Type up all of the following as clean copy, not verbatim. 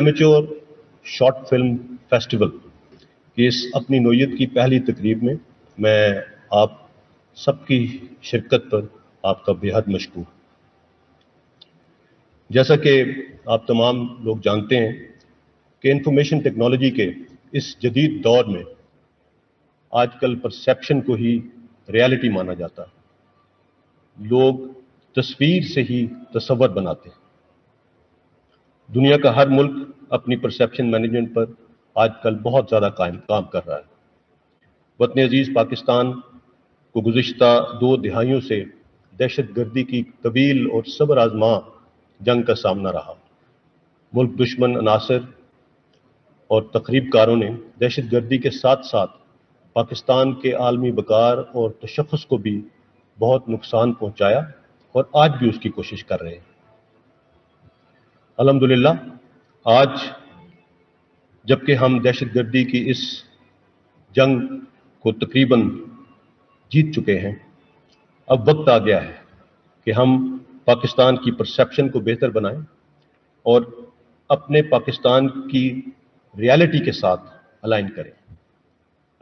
Amateur short film festival کی اس اپنی نوعیت کی پہلی تقریب میں آپ سب کی شرکت پر آپ کا بے حد مشکور۔ جیسا کہ آپ تمام لوگ جانتے ہیں کہ انفارمیشن ٹیکنالوجی کے اس جدید دور میں آج کل پرسیپشن کو ہی ریالٹی مانا جاتا ہے۔ لوگ تصویر سے ہی تصور بناتے ہیں۔ دنیا کا ہر ملک اپنی پرسیپشن مینجمنٹ پر آج کل بہت زیادہ کام کر رہا ہے۔ وطن عزیز پاکستان کو گزشتہ 2 دہائیوں سے دہشت گردی کی طویل اور صبر آزما جنگ کا سامنا رہا۔ ملک دشمن عناصر اور تخریب کاروں نے دہشت گردی کے ساتھ ساتھ پاکستان کے عالمی وقار اور تشخص کو بھی بہت نقصان پہنچایا اور آج بھی اس کی کوشش کر رہے ہیں۔ الحمدللہ آج جبکہ ہم دہشت گردی کی اس جنگ کو تقریباً جیت چکے ہیں، اب وقت آ گیا ہے کہ ہم پاکستان کی پرسیپشن کو بہتر بنائیں اور اپنے پاکستان کی ریالٹی کے ساتھ الائن کریں۔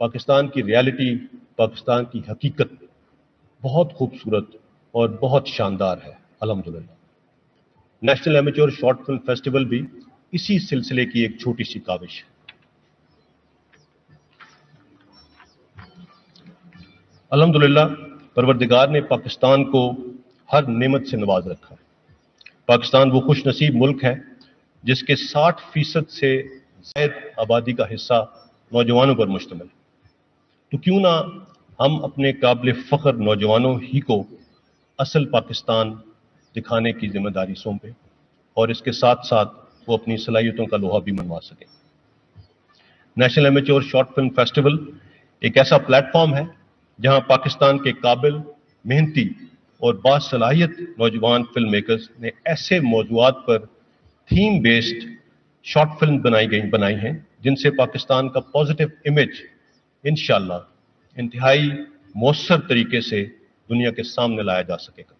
پاکستان کی ریالٹی، پاکستان کی حقیقت بہت خوبصورت اور بہت شاندار ہے الحمدللہ۔ National amateur short film festival بھی اسی سلسلے کی ایک چھوٹی سی کاوش ہے۔ الحمدللہ پروردگار نے پاکستان کو ہر نعمت سے نواز رکھا ہے۔ پاکستان وہ خوش نصیب ملک ہے جس کے 60% سے زائد آبادی کا حصہ نوجوانوں پر مشتمل ہے۔ تو کیوں نہ ہم اپنے قابل فخر نوجوانوں ہی کو اصل پاکستان دکھانے کی ذمہ داری سونپیں اور اس کے ساتھ ساتھ وہ اپنی صلاحیتوں کا لوہا بھی منوا سکیں۔ National amateur short film festival ایک ایسا پلیٹ فارم ہے جہاں پاکستان کے قابل، محنتی اور باصلاحیت نوجوان فلم میکرز نے ایسے موضوعات پر تھیم بیسڈ شارٹ فلم بنائی ہیں جن سے پاکستان کا پازیٹیو امیج انشاءاللہ انتہائی مؤثر طریقے سے دنیا کے سامنے لایا جا سکے گا۔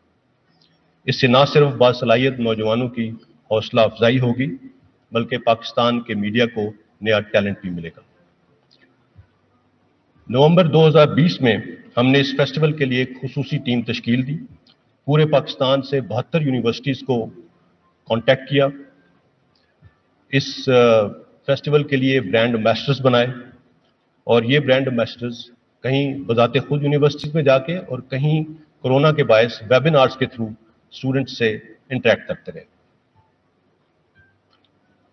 اس سے نہ صرف باصلاحیت نوجوانوں کی حوصلہ افزائی ہوگی بلکہ پاکستان کے میڈیا کو نیا ٹیلنٹ بھی ملے گا۔ نومبر 2020 میں ہم نے اس فیسٹیول کے لیے ایک خصوصی ٹیم تشکیل دی۔ پورے پاکستان سے 72 یونیورسٹیز کو کانٹیکٹ کیا۔ اس فیسٹیول کے لیے برانڈ امبیسڈرز بنائے اور یہ برانڈ امبیسڈرز کہیں بذات خود یونیورسٹیز میں جا کے اور کہیں کورونا کے باعث ویبینارز کے تھرو اسٹوڈنٹس سے انٹریکٹ کرتے رہے۔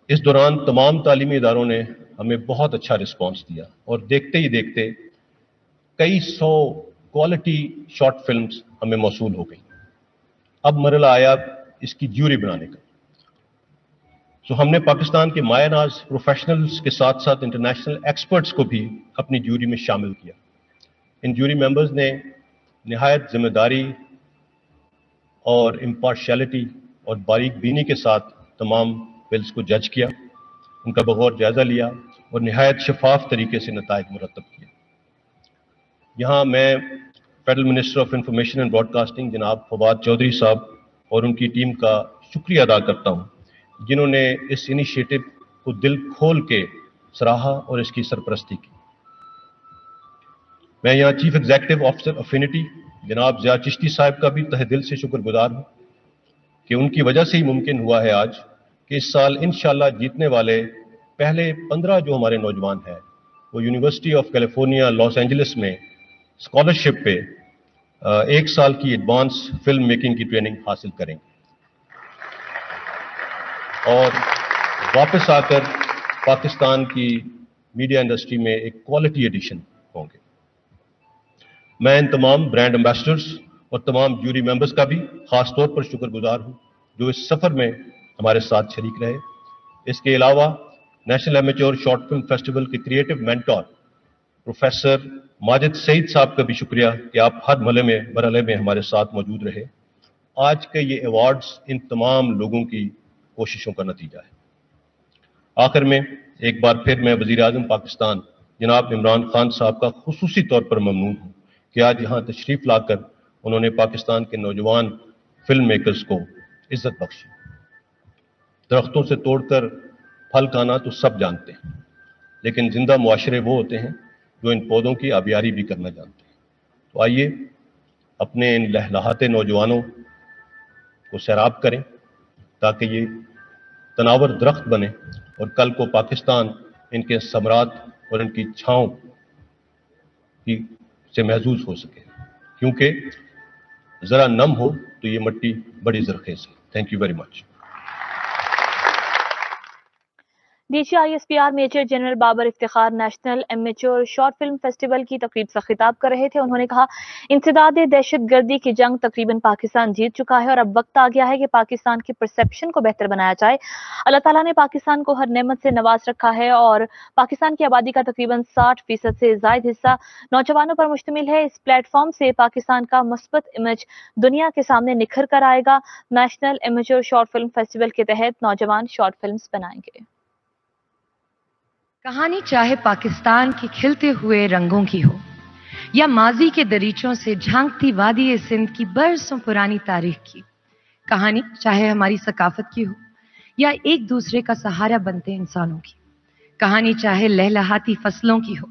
اس دوران تمام تعلیمی اداروں نے ہمیں بہت اچھا رسپانس دیا اور دیکھتے ہی دیکھتے کئی 100 کوالٹی شارٹ فلمز ہمیں موصول ہو گئی۔ اب مرحلہ آیا اس کی جیوری بنانے کا۔ ہم نے پاکستان کے مایہ ناز پروفیشنلز کے ساتھ ساتھ انٹرنیشنل ایکسپرٹس کو بھی اپنی جیوری میں شامل کیا۔ ان جیوری ممبرز نے نہایت ذمہ داری اور امپارشیلٹی اور باریک بینی کے ساتھ تمام فلمز کو جج کیا، ان کا بغور جائزہ لیا اور نہایت شفاف طریقے سے نتائج مرتب کیا۔ یہاں میں federal minister of information and broadcasting جناب فواد چودھری صاحب اور ان کی ٹیم کا شکریہ ادا کرتا ہوں جنہوں نے اس انیشیٹو کو دل کھول کے سراہا اور اس کی سرپرستی کی۔ میں یہاں چیف ایگزیکٹو آفیسر افینٹی جناب ضیاء چشتی صاحب کا بھی تہہ دل سے شکر گزار ہوں کہ ان کی وجہ سے ہی ممکن ہوا ہے آج کہ اس سال انشاءاللہ جیتنے والے پہلے 15 جو ہمارے نوجوان ہیں وہ university of California Los Angeles میں اسکالرشپ پہ 1 سال کی ایڈوانس فلم میکنگ کی ٹریننگ حاصل کریں گے اور واپس آ کر پاکستان کی میڈیا انڈسٹری میں ایک کوالٹی ایڈیشن ہوں گے۔ میں ان تمام برانڈ امبیسڈرز اور تمام جیوری ممبرز کا بھی خاص طور پر شکر گزار ہوں جو اس سفر میں ہمارے ساتھ شریک رہے۔ اس کے علاوہ national amateur short film festival کے کریٹو مینٹور پروفیسر ماجد سعید صاحب کا بھی شکریہ کہ آپ ہر مرحلے میں ہمارے ساتھ موجود رہے۔ آج کے یہ ایوارڈز ان تمام لوگوں کی کوششوں کا نتیجہ ہے۔ آخر میں ایک بار پھر میں وزیر اعظم پاکستان جناب عمران خان صاحب کا خصوصی طور پر ممنون ہوں کہ آج یہاں تشریف لا کر انہوں نے پاکستان کے نوجوان فلم میکرز کو عزت بخشی۔ درختوں سے توڑ کر फल खाना तो सब जानते हैं, लेकिन जिंदा मुआशरे वो होते हैं जो इन पौधों की आबियारी भी करना जानते हैं। तो आइए अपने इन लहलहाते नौजवानों को सैराब करें ताकि ये तनावर दरख्त बने और कल को पाकिस्तान इनके समरात और इनकी छाँव की से महसूस हो सके, क्योंकि ज़रा नम हो तो ये मट्टी बड़ी ज़रखेज़ है। Thank you very much. DCISPR major general Babar Iftikhar national amateur short film festival की तकरीब से खिताब कर रहे थे। उन्होंने कहा, इंसदाद दहशतगर्दी की जंग तकरीबन पाकिस्तान जीत चुका है और अब वक्त आ गया है कि पाकिस्तान की परसेप्शन को बेहतर बनाया जाए। अल्लाह ताला ने पाकिस्तान को हर नेमत से नवाज रखा है और पाकिस्तान की आबादी का तकरीबन 60% से जायद हिस्सा नौजवानों पर मुश्तमिल है। इस प्लेटफॉर्म से पाकिस्तान का मुस्बत इमेज दुनिया के सामने निखर कर आएगा। National amateur short film festival के तहत नौजवान शॉर्ट फिल्म बनाएंगे। कहानी चाहे पाकिस्तान के खिलते हुए रंगों की हो या माजी के दरीचों से झांकती वादी सिंध की बरसों पुरानी तारीख की, कहानी चाहे हमारी सकाफत की हो या एक दूसरे का सहारा बनते इंसानों की, कहानी चाहे लहलहाती फसलों की हो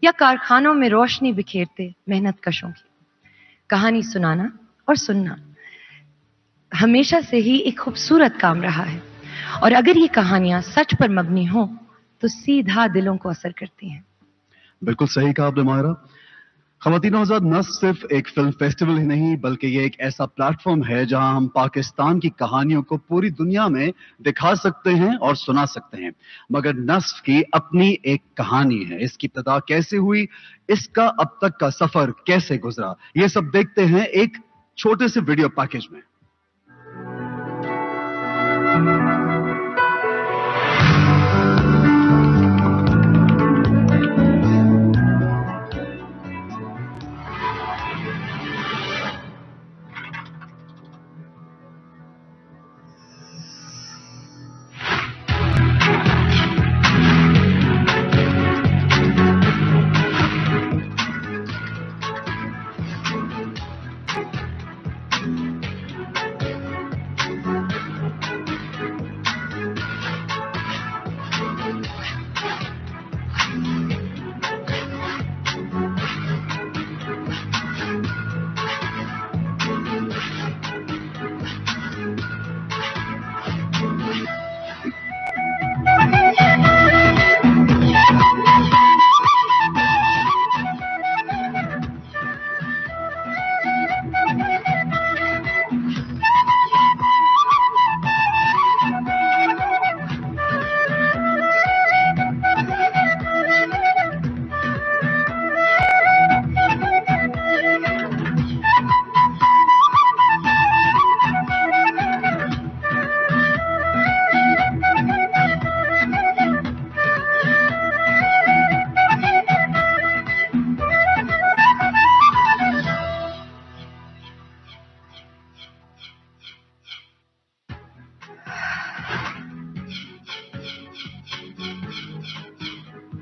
या कारखानों में रोशनी बिखेरते मेहनत कशों की, कहानी सुनाना और सुनना हमेशा से ही एक खूबसूरत काम रहा है और अगर ये कहानियां सच पर मबनी हों तो सीधा दिलों को असर करती हैं। बिल्कुल सही कहा आपने माहिरा। ख़वातीन आज़ाद न सिर्फ एक फिल्म फेस्टिवल ही नहीं बल्कि ये एक ऐसा प्लेटफॉर्म है जहां हम पाकिस्तान की कहानियों को पूरी दुनिया में दिखा सकते हैं और सुना सकते हैं। मगर नस्फ की अपनी एक कहानी है। इसकी इब्तिदा कैसे हुई, इसका अब तक का सफर कैसे गुजरा, ये सब देखते हैं एक छोटे से वीडियो पैकेज में।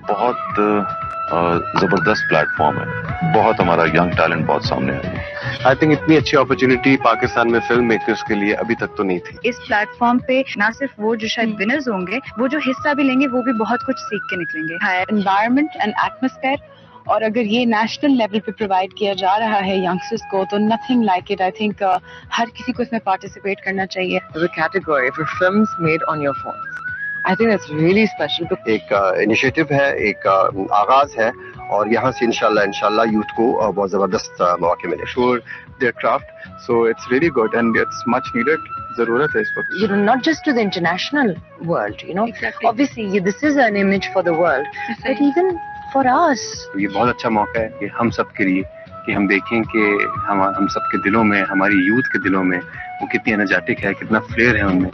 बहुत जबरदस्त प्लेटफॉर्म है, बहुत हमारा यंग टैलेंट बहुत सामने आया है। आई थिंक इतनी अच्छी अपॉर्चुनिटी पाकिस्तान में फिल्म मेकर्स के लिए अभी तक तो नहीं थी। इस प्लेटफॉर्म पे ना सिर्फ वो जो शायद विनर्स होंगे, वो जो हिस्सा भी लेंगे वो भी बहुत कुछ सीख के निकलेंगे। एनवायरनमेंट एंड एटमॉस्फेयर, और अगर ये नेशनल लेवल पे प्रोवाइड किया जा रहा है यंगस्टर्स को तो nothing like it. I think हर किसी को इसमें पार्टिसिपेट करना चाहिए। Category for films made on your phone, I think that's really special. एक इनिशिएटिव है, एक आगाज है और यहाँ से इंशाल्लाह यूथ को बहुत जबरदस्त मौके मिले शोर there craft. So it's really good and it's much needed. जरूरत है इसको, you know, not just to the international world, you know, obviously this is an image for the world, but even for us. ये बहुत अच्छा मौका है कि हम सब के लिए कि हम देखें कि हम सब के दिलों में, हमारी यूथ के दिलों में वो कितनी एनर्जेटिक है, कितना फ्लेयर है उनमें।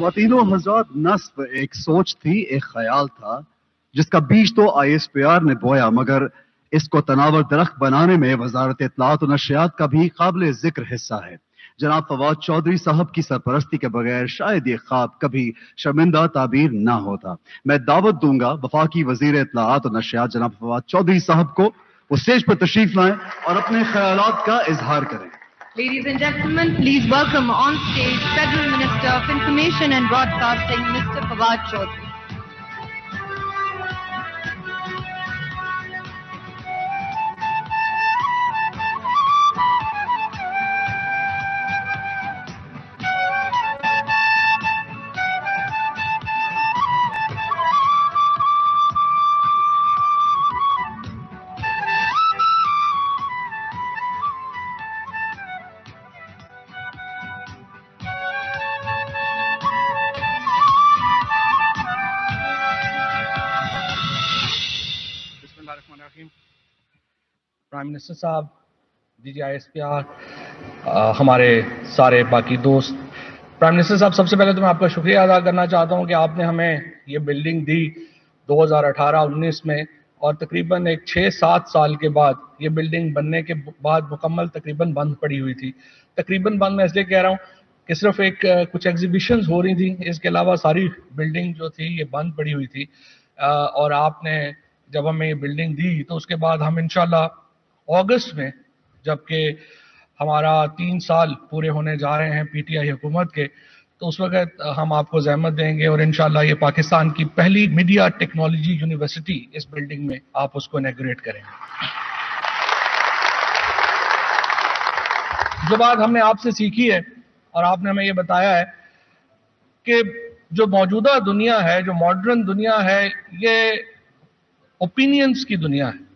ख़वातीनो हज़रात, नस्ब एक सोच थी, एक ख्याल था जिसका बीज तो ISPR ने बोया, मगर इसको तनावर दरख्त बनाने में वजारत इत्तलात और नशरियात का भी काबिल जिक्र हिस्सा है। जनाब फवाद चौधरी साहब की सरपरस्ती के बगैर शायद ये ख्वाब कभी शर्मिंदा ताबीर ना होता। मैं दावत दूंगा वफाकी वजीर इत्तलात और नशरियात जनाब फवाद चौधरी साहब को, वो स्टेज पर तशरीफ लाएं और अपने ख्यालात का इजहार करें। Ladies and gentlemen, please welcome on stage Federal Minister of Information and Broadcasting, Mr. Fawad Chaudhry. Prime minister साहब, DG ISPR, हमारे सारे बाकी दोस्त, प्राइम मिनिस्टर साहब, सबसे पहले तो मैं आपका शुक्रिया अदा करना चाहता हूं कि आपने हमें ये बिल्डिंग दी 2018-19 में, और तकरीबन एक 6-7 साल के बाद ये बिल्डिंग बनने के बाद मुकम्मल तकरीबन बंद पड़ी हुई थी। तकरीबन बंद मैं इसलिए कह रहा हूँ कि सिर्फ एक कुछ एग्जीबिशंस हो रही थी, इसके अलावा सारी बिल्डिंग जो थी ये बंद पड़ी हुई थी। और आपने जब हमें ये बिल्डिंग दी तो उसके बाद हम इंशाल्लाह अगस्त में, जबकि हमारा 3 साल पूरे होने जा रहे हैं PTI हुकूमत के, तो उस वक्त हम आपको ज़हमत देंगे और इंशाल्लाह ये पाकिस्तान की पहली मीडिया टेक्नोलॉजी यूनिवर्सिटी इस बिल्डिंग में आप उसको इनॉग्रेट करेंगे। जो बात हमने आपसे सीखी है और आपने हमें ये बताया है कि जो मौजूदा दुनिया है, जो मॉडर्न दुनिया है, ये ओपिनियंस की दुनिया है,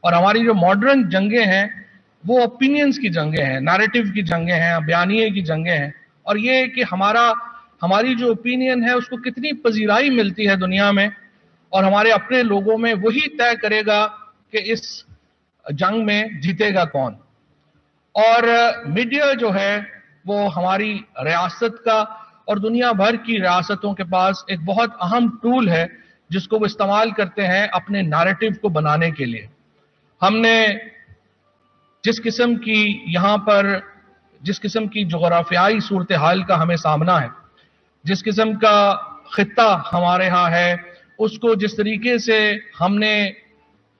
और हमारी जो मॉडर्न जंगें हैं वो ओपिनियंस की जंगें हैं, नैरेटिव की जंगें हैं, बयानिए की जंगें हैं। और ये कि हमारी जो ओपिनियन है उसको कितनी पजीराई मिलती है दुनिया में और हमारे अपने लोगों में, वही तय करेगा कि इस जंग में जीतेगा कौन। और मीडिया जो है वो हमारी रियासत का और दुनिया भर की रियासतों के पास एक बहुत अहम टूल है जिसको वो इस्तेमाल करते हैं अपने नैरेटिव को बनाने के लिए। हमने जिस किस्म की जोग्राफियाई सूरत हाल का हमें सामना है, जिस किस्म का खित्ता हमारे यहाँ है, उसको जिस तरीके से हमने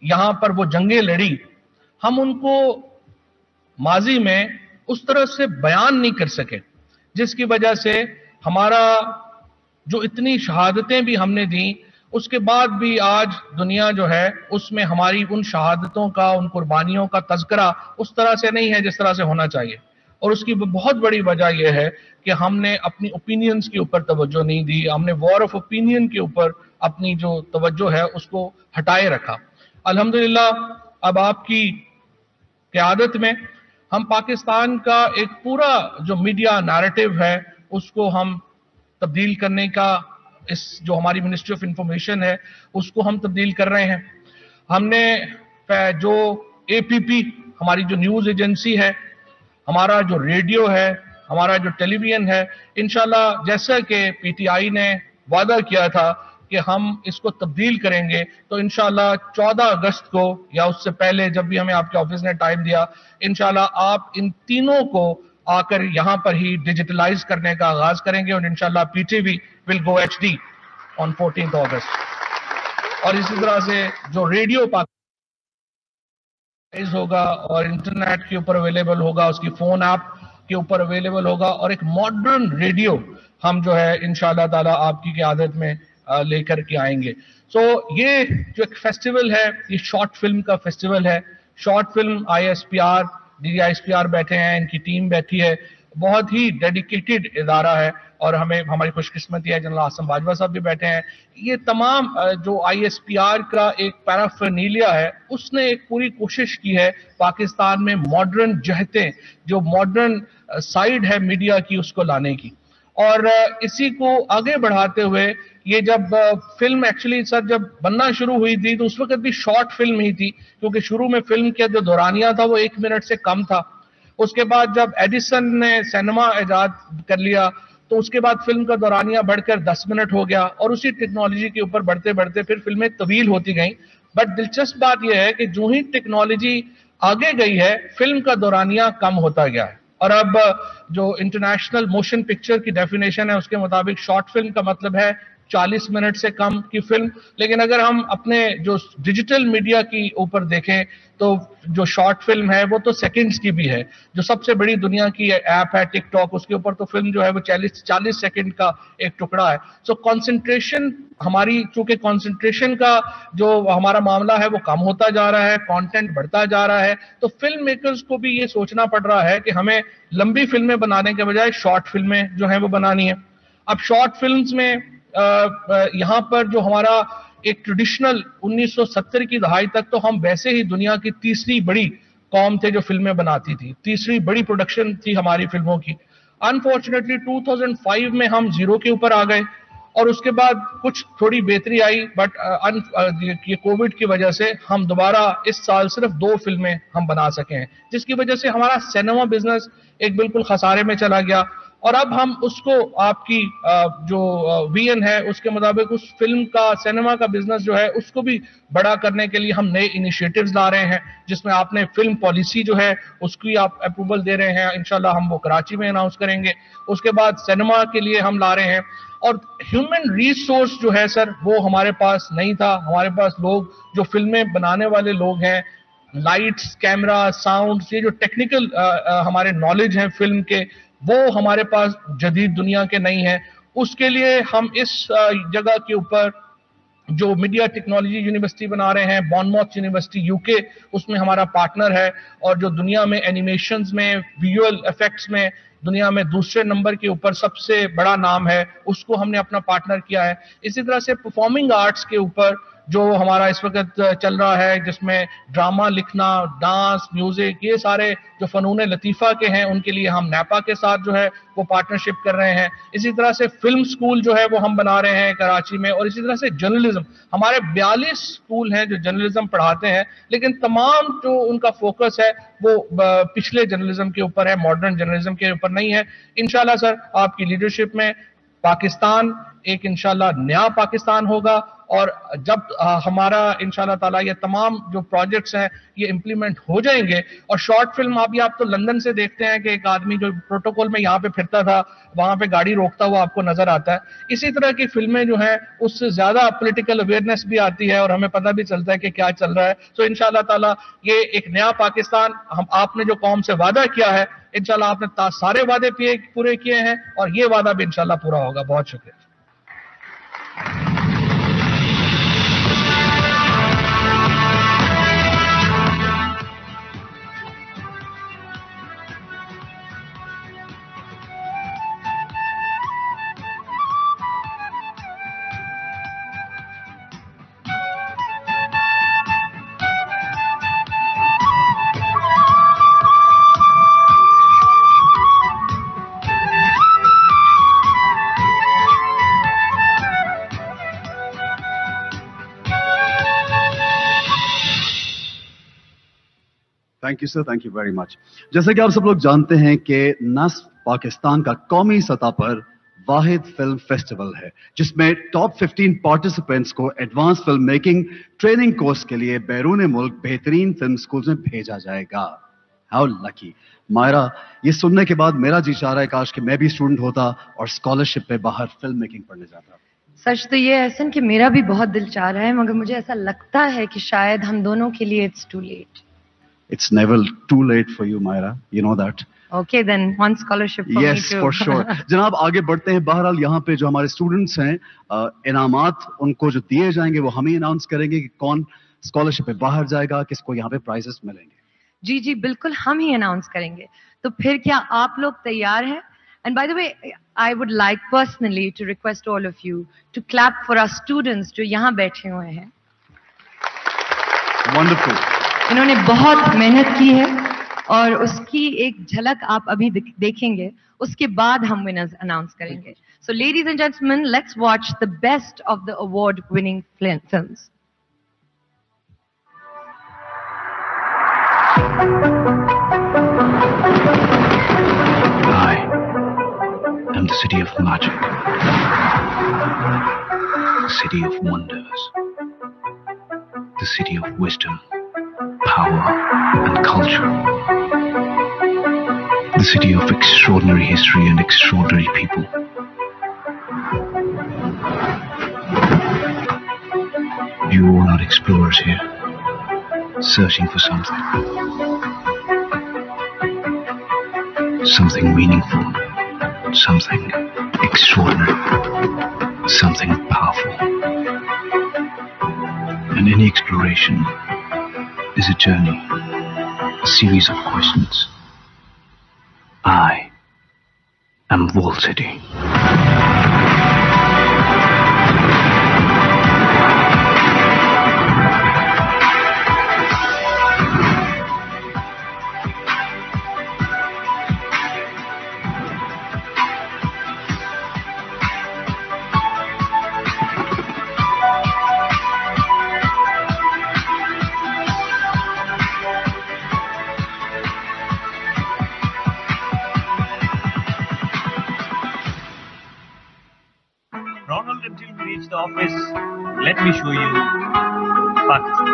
यहाँ पर वो जंगें लड़ी, हम उनको माजी में उस तरह से बयान नहीं कर सके, जिसकी वजह से हमारा जो इतनी शहादतें भी हमने दी, उसके बाद भी आज दुनिया जो है उसमें हमारी उन शहादतों का, उन कुर्बानियों का तज़किरा उस तरह से नहीं है जिस तरह से होना चाहिए। और उसकी बहुत बड़ी वजह यह है कि हमने अपनी ओपिनियंस के ऊपर तवज्जो नहीं दी, हमने वॉर ऑफ ओपिनियन के ऊपर अपनी जो तवज्जो है उसको हटाए रखा। अल्हम्दुलिल्लाह अब आपकी क़यादत में हम पाकिस्तान का एक पूरा जो मीडिया नैरेटिव है उसको हम तब्दील करने का, इस जो हमारी मिनिस्ट्री ऑफ इंफॉर्मेशन है उसको हम तब्दील कर रहे हैं। हमने जो APP हमारी जो न्यूज़ एजेंसी है, हमारा जो रेडियो है, हमारा जो टेलीविजन है, इंशाल्लाह जैसा कि PTI ने वादा किया था कि हम इसको तब्दील करेंगे, तो इंशाल्लाह 14 अगस्त को या उससे पहले जब भी हमें आपके ऑफिस ने टाइम दिया, इंशाल्लाह आप इन तीनों को आकर यहाँ पर ही डिजिटलाइज करने का आगाज करेंगे और इंशाल्लाह PTV will go HD on 14th अगस्त। और इसी तरह से जो रेडियो पाकिस्तान होगा और इंटरनेट के ऊपर अवेलेबल होगा, उसकी फोन ऐप के ऊपर अवेलेबल होगा, और एक मॉडर्न रेडियो हम जो है इंशाल्लाह ताला आपकी क़यादत में लेकर के आएंगे। सो ये जो एक फेस्टिवल है, ये शॉर्ट फिल्म का फेस्टिवल है। Short film ISPR, DG ISPR बैठे हैं, इनकी टीम बैठी है, बहुत ही डेडिकेटेड इदारा है, और हमारी खुशकिस्मती है जनरल आसम बाजवा साहब भी बैठे हैं। ये तमाम जो ISPR का एक पैराफर्नीलिया है, उसने एक पूरी कोशिश की है पाकिस्तान में मॉडर्न जहतें, जो मॉडर्न साइड है मीडिया की, उसको लाने की। और इसी को आगे बढ़ाते हुए ये जब फिल्म एक्चुअली सर जब बनना शुरू हुई थी तो उस वक्त भी शॉर्ट फिल्म ही थी, क्योंकि शुरू में फिल्म का जो दौरानिया था वो 1 मिनट से कम था। उसके बाद जब एडिसन ने सिनेमा ईजाद कर लिया तो उसके बाद फिल्म का दौरानिया बढ़कर 10 मिनट हो गया और उसी टेक्नोलॉजी के ऊपर बढ़ते बढ़ते फिर फिल्में तवील होती गईं। बट दिलचस्प बात यह है कि जो ही टेक्नोलॉजी आगे गई है, फिल्म का दौरानिया कम होता गया है। और अब जो इंटरनेशनल मोशन पिक्चर की डेफिनेशन है उसके मुताबिक शॉर्ट फिल्म का मतलब है 40 मिनट से कम की फिल्म। लेकिन अगर हम अपने जो डिजिटल मीडिया की ऊपर देखें तो जो शॉर्ट फिल्म है वो तो सेकंड्स की भी है। जो सबसे बड़ी दुनिया की ऐप है टिकटॉक, उसके ऊपर तो फिल्म जो है वो 40 सेकंड का एक टुकड़ा है। सो कंसंट्रेशन हमारी, चूंकि कंसंट्रेशन का जो हमारा मामला है वो कम होता जा रहा है, कंटेंट बढ़ता जा रहा है, तो फिल्म मेकर्स को भी ये सोचना पड़ रहा है कि हमें लंबी फिल्में बनाने के बजाय शॉर्ट फिल्में जो है वो बनानी है। अब शॉर्ट फिल्म्स में यहाँ पर जो हमारा एक ट्रेडिशनल 1970 की दहाई तक तो हम वैसे ही दुनिया की तीसरी बड़ी कौम थे जो फिल्में बनाती थी, तीसरी बड़ी प्रोडक्शन थी हमारी फिल्मों की। अनफॉर्चुनेटली 2005 में हम जीरो के ऊपर आ गए और उसके बाद कुछ थोड़ी बेहतरी आई, बट ये कोविड की वजह से हम दोबारा इस साल सिर्फ 2 फिल्में हम बना सके हैं, जिसकी वजह से हमारा सिनेमा बिजनेस एक बिल्कुल खसारे में चला गया। और अब हम उसको आपकी जो वीएन है उसके मुताबिक उस फिल्म का, सिनेमा का बिजनेस जो है उसको भी बड़ा करने के लिए हम नए इनिशिएटिव्स ला रहे हैं, जिसमें आपने फिल्म पॉलिसी जो है उसकी आप अप्रूवल दे रहे हैं। इंशाल्लाह हम वो कराची में अनाउंस करेंगे। उसके बाद सिनेमा के लिए हम ला रहे हैं। और ह्यूमन रिसोर्स जो है सर वो हमारे पास नहीं था। हमारे पास लोग जो फिल्में बनाने वाले लोग हैं, लाइट्स, कैमरा, साउंड, ये जो टेक्निकल हमारे नॉलेज हैं फिल्म के, वो हमारे पास जदीद दुनिया के नहीं है। उसके लिए हम इस जगह के ऊपर जो मीडिया टेक्नोलॉजी यूनिवर्सिटी बना रहे हैं, बॉर्नमाउथ यूनिवर्सिटी यूके, उसमें हमारा पार्टनर है और जो दुनिया में एनिमेशंस में, विजुअल इफेक्ट्स में दुनिया में दूसरे नंबर के ऊपर सबसे बड़ा नाम है, उसको हमने अपना पार्टनर किया है। इसी तरह से परफॉर्मिंग आर्ट्स के ऊपर जो हमारा इस वक्त चल रहा है, जिसमें ड्रामा लिखना, डांस, म्यूजिक, ये सारे जो फनून लतीफ़ा के हैं, उनके लिए हम नैपा के साथ जो है वो पार्टनरशिप कर रहे हैं। इसी तरह से फिल्म स्कूल जो है वो हम बना रहे हैं कराची में। और इसी तरह से जर्नलिज्म, हमारे 42 स्कूल हैं जो जर्नलिज्म पढ़ाते हैं, लेकिन तमाम जो उनका फोकस है वो पिछले जर्नलिज्म के ऊपर है, मॉडर्न जर्नलिज्म के ऊपर नहीं है। इंशाल्लाह सर आपकी लीडरशिप में पाकिस्तान एक इंशाल्लाह नया पाकिस्तान होगा। और जब हमारा इंशाल्लाह ताला ये तमाम जो प्रोजेक्ट्स हैं ये इम्प्लीमेंट हो जाएंगे, और शॉर्ट फिल्म आप तो लंदन से देखते हैं कि एक आदमी जो प्रोटोकॉल में यहाँ पे फिरता था वहां पे गाड़ी रोकता हुआ आपको नजर आता है। इसी तरह की फिल्में जो हैं उससे ज्यादा पॉलिटिकल अवेयरनेस भी आती है और हमें पता भी चलता है कि क्या चल रहा है। तो इंशाल्लाह ताला ये एक नया पाकिस्तान, हम आपने जो कौम से वादा किया है, इंशाल्लाह आपने सारे वादे पूरे किए हैं और ये वादा भी इंशाल्लाह पूरा होगा। बहुत शुक्रिया। Thank you sir, thank you very much. जैसे कि आप सब लोग जानते हैं कि नस्फ पाकिस्तान का कौमी सतह पर वाहिद फिल्म फेस्टिवल है जिसमें टॉप 15 पार्टिसिपेंट्स को advance film making training course के लिए बैरून मुल्क बेहतरीन फिल्म स्कूल में भेजा जाएगा। How lucky. मायरा, ये सुनने के बाद मेरा जी चाह रहा है काश कि मैं भी स्टूडेंट होता और स्कॉलरशिप पे बाहर फिल्म मेकिंग पढ़ने जाता। सच तो ये एहसन कि मेरा भी बहुत दिल चाह रहा है, मगर मुझे ऐसा लगता है कि शायद हम दोनों के लिए it's too late. It's never too late for you, Myra. You know that. Okay, then one scholarship for yes, me too. for sure. जनाब आगे बढ़ते हैं। बहरहाल यहाँ पे जो हमारे स्टूडेंट्स हैं, इनामात उनको जो दिए जाएंगे वो हम ही अनाउंस करेंगे कि कौन स्कॉलरशिप पे बाहर जाएगा, किसको यहाँ पे प्राइजेस मिलेंगे। जी जी बिल्कुल, हम ही अनाउंस करेंगे। तो फिर क्या आप लोग तैयार हैं? And by the way, I would like personally to request all of you to clap for our students जो यहाँ बैठे हुए हैं। Wonderful. इन्होंने बहुत मेहनत की है और उसकी एक झलक आप अभी देखेंगे, उसके बाद हम विनर्स अनाउंस करेंगे। So ladies and gentlemen, let's watch the best of the award winning films. I I'm the city of magic, the city of wonders, the city of wisdom, power, and culture, the city of extraordinary history and extraordinary people. You are not explorers here, searching for something meaningful, something extraordinary, something powerful. And any exploration is a journey, a series of questions. I am Wall City. Ronald, until we reach the office, let me show you Pakistan.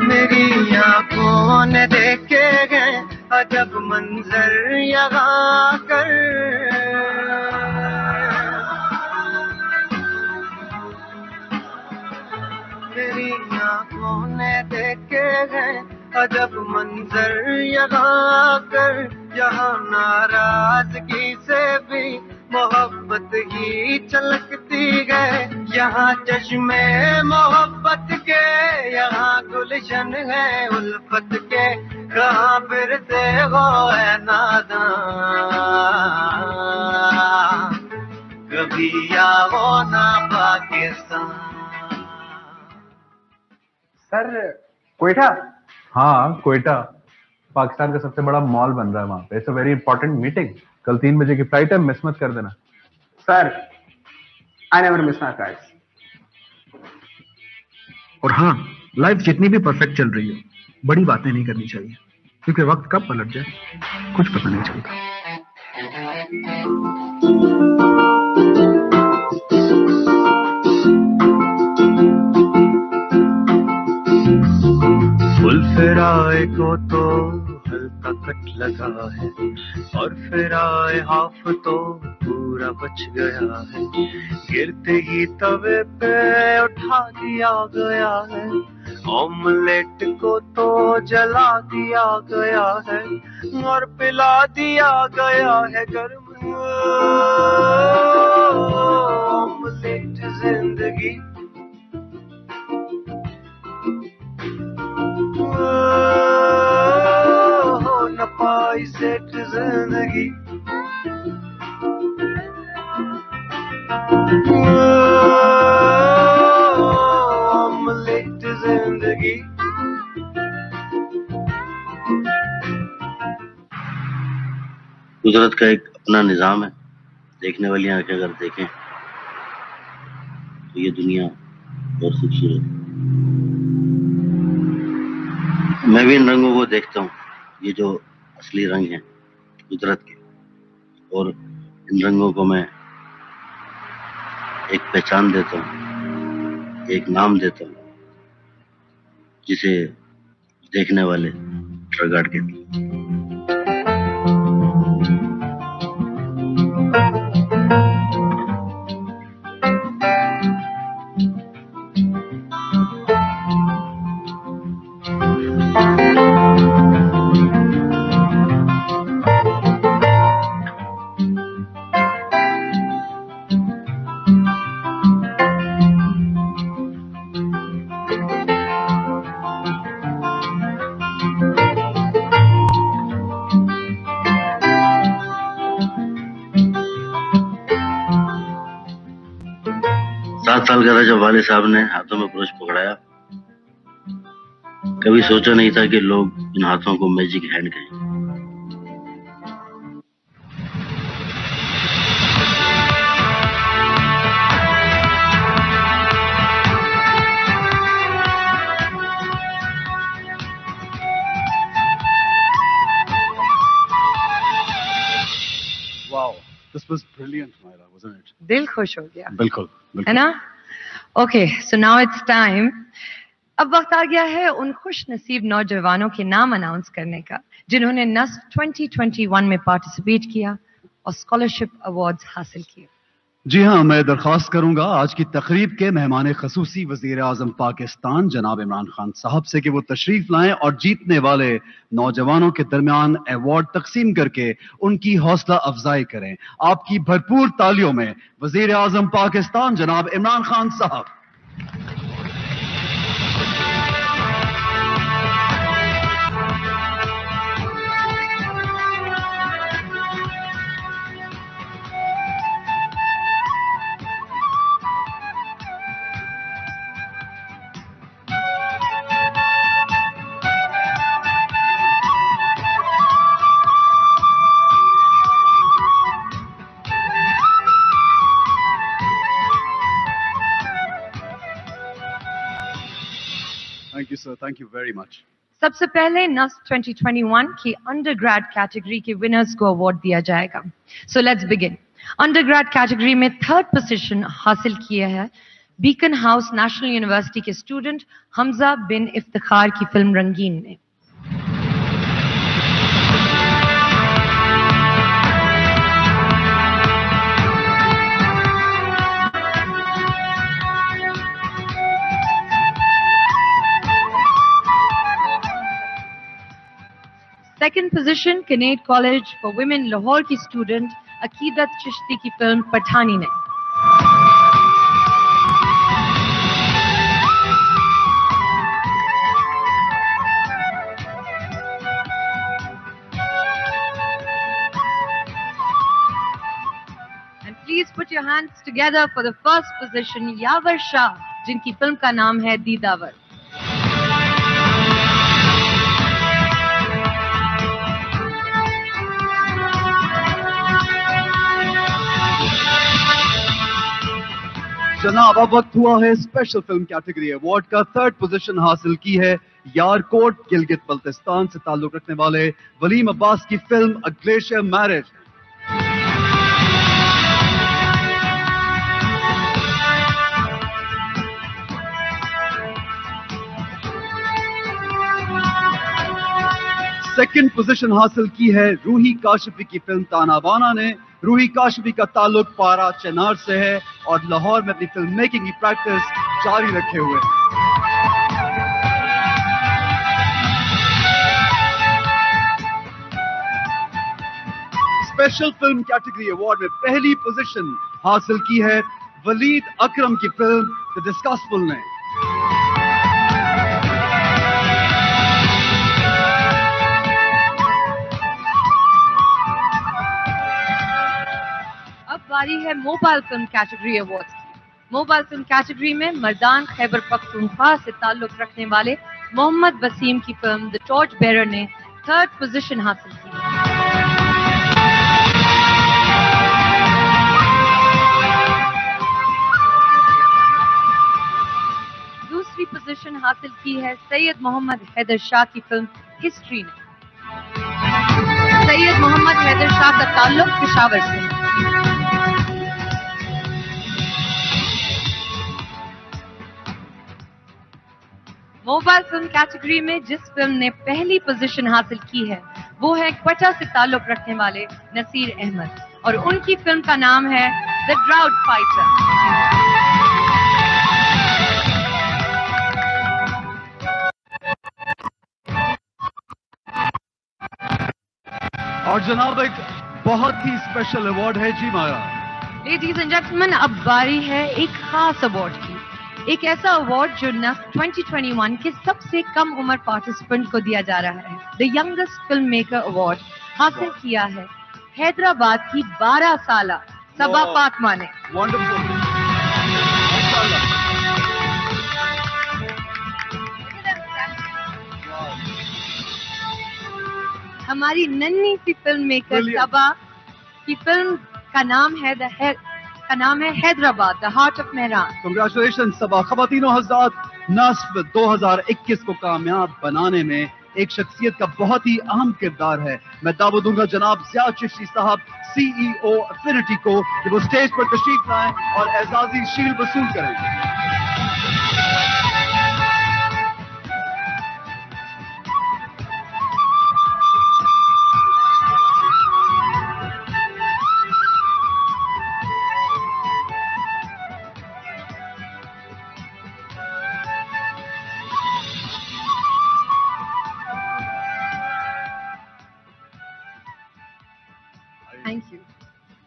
मेरी आँखों ने देखे गए अजब मंजर यहाँ कर, मेरी आँखों ने देखे गए अजब मंजर यहाँ कर, यहाँ नाराजगी से भी मोहब्बत ही छलकती है, यहाँ चश्मे मोहब्बत के, यहाँ गुलशन है उल्फत के, कहाँ फिरते हो है नादान, कभी आओ ना पाकिस्तान। सर कोयटा? हाँ कोयटा, पाकिस्तान का सबसे बड़ा मॉल बन रहा है वहाँ पे। It's a very important meeting, कल 3 बजे की फ्लाइट है, मिस मत कर देना। Sir I never miss my flights. और हाँ, लाइफ जितनी भी परफेक्ट चल रही हो, बड़ी बातें नहीं करनी चाहिए, क्योंकि वक्त कब पलट जाए कुछ पता नहीं चलता। फिराए को तो हल्का कट लगा है, और फिराए हाफ तो पूरा बच गया है, गिरते ही तवे पे उठा दिया गया है, ऑमलेट को तो जला दिया गया है, और पिला दिया गया है गर्म ऑमलेट जिंदगी। हो न पाई सेठ जिंदगी, ऑमलेट जिंदगी। कुदरत का एक अपना निजाम है, देखने वाली आंखें अगर देखें तो ये दुनिया बहुत खूबसूरत है। मैं भी इन रंगों को देखता हूँ, ये जो असली रंग हैं कुदरत के, और इन रंगों को मैं एक पहचान देता हूँ, एक नाम देता हूँ, जिसे देखने वाले ट्रगाड़ कहते हैं। 7 साल का था जब वाले साहब ने हाथों में ब्रश पकड़ाया। कभी सोचा नहीं था कि लोग इन हाथों को मैजिक हैंड कहें। was brilliant, Myra, wasn't it? दिल खुश हो गया, बिल्कुल, है बिल्कुल. ना? Okay, so now it's time. अब वक्त आ गया है उन खुश नसीब नौजवानों के नाम अनाउंस करने का जिन्होंने नस्फ 2021 में पार्टिसिपेट किया और स्कॉलरशिप अवार्ड्स हासिल किए. जी हाँ, मैं दरख्वास्त करूंगा आज की तकरीब के मेहमान खसूसी वजीर आजम पाकिस्तान जनाब इमरान खान साहब से कि वो तशरीफ लाएं और जीतने वाले नौजवानों के दरमियान अवार्ड तकसीम करके उनकी हौसला अफजाई करें. आपकी भरपूर तालियों में वजीर आजम पाकिस्तान जनाब इमरान खान साहब. Thank you, sir. Thank you very much. सबसे पहले नस्फ 2021 की अंडरग्रेड कैटेगरी के विनर्स को अवार्ड दिया जाएगा. So let's begin. Undergrad category में 3rd पोजीशन हासिल किया है बीकन हाउस नेशनल यूनिवर्सिटी के स्टूडेंट हमजा बिन इफ्तिखार की फिल्म रंगीन ने. Second position Kinnaird College for Women Lahore की स्टूडेंट अकीदत चिश्ती की फिल्म पठानी ने. And please put your hands together for the first position Yawar Shah जिनकी फिल्म का नाम है दीदावर. जनाब अब वक्त हुआ है स्पेशल फिल्म कैटेगरी अवार्ड का. 3rd पोजीशन हासिल की है यारकोट गिलगित बल्तिस्तान से ताल्लुक रखने वाले वलीम अब्बास की film a glacier marriage. Second position हासिल की है रूही काशिफी की फिल्म ताना बाना ने. रूही काशिफी का ताल्लुक पारा चनार से है और लाहौर में अपनी फिल्म मेकिंग की प्रैक्टिस जारी रखे हुए. स्पेशल फिल्म कैटेगरी अवार्ड में पहली पोजीशन हासिल की है वलीद अकरम की फिल्म द डिस्कसफुल ने. बारी है मोबाइल फिल्म कैटेगरी अवार्ड्स की. मोबाइल फिल्म कैटेगरी में मर्दान खैबर पख्तूनख्वा से ताल्लुक रखने वाले मोहम्मद वसीम की फिल्म द टॉर्च बेरर ने 3rd पोजीशन हासिल की. दूसरी पोजीशन हासिल की है सैयद मोहम्मद हैदर शाह की फिल्म हिस्ट्री ने. सैयद मोहम्मद हैदर शाह का ताल्लुक पेशावर से. मोबाइल फिल्म कैटेगरी में जिस फिल्म ने पहली पोजीशन हासिल की है वो है क्वेटा से ताल्लुक रखने वाले नसीर अहमद और उनकी फिल्म का नाम है द ड्राउट फाइटर. और जनाब एक बहुत ही स्पेशल अवार्ड है जी माया. लेडीज एंड जेंटलमैन अब बारी है एक खास अवार्ड की. एक ऐसा अवार्ड जो नस्फ 2021 के सबसे कम उम्र पार्टिसिपेंट को दिया जा रहा है. The youngest film maker award हासिल किया है हैदराबाद की 12 साल सबा फातिमा ने. हमारी नन्ही सी फिल्म मेकर सबा की फिल्म का नाम है Hyderabad the heart of Mehran. Congratulation Saba. ख़वातीनो हज़रात, नस्फ 2021 को कामयाब बनाने में ایک شخصیت کا بہت ہی اہم کردار ہے. میں دعوت دوں گا جناب ضیاء چشتی صاحب CEO افینٹی کو کہ وہ سٹیج پر تشریف لائیں اور اعزازی شیلڈ وصول کریں.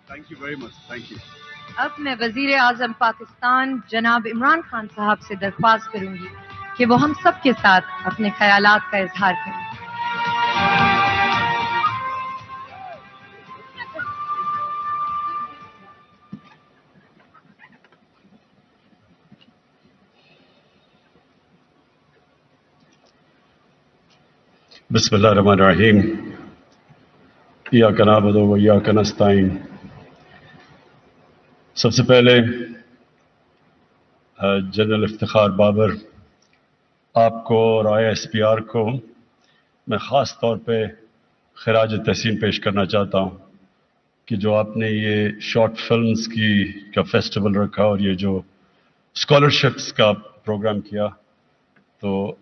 Thank you very much. Thank you. اب میں وزیر اعظم پاکستان جناب عمران خان صاحب سے درخواست کروں گی کہ وہ ہم سب کے ساتھ اپنے خیالات کا اظہار کریں. بسم اللہ الرحمن الرحیم. ایاک نعبد و ایاک نستعین. سب سے پہلے جنرل افتخار بابر آپ کو اور ISPR کو میں خاص طور پہ خراج تحسین پیش کرنا چاہتا ہوں کہ جو آپ نے یہ شارٹ فلمز کا فیسٹیول رکھا اور یہ جو اسکالرشپس کا پروگرام کیا، تو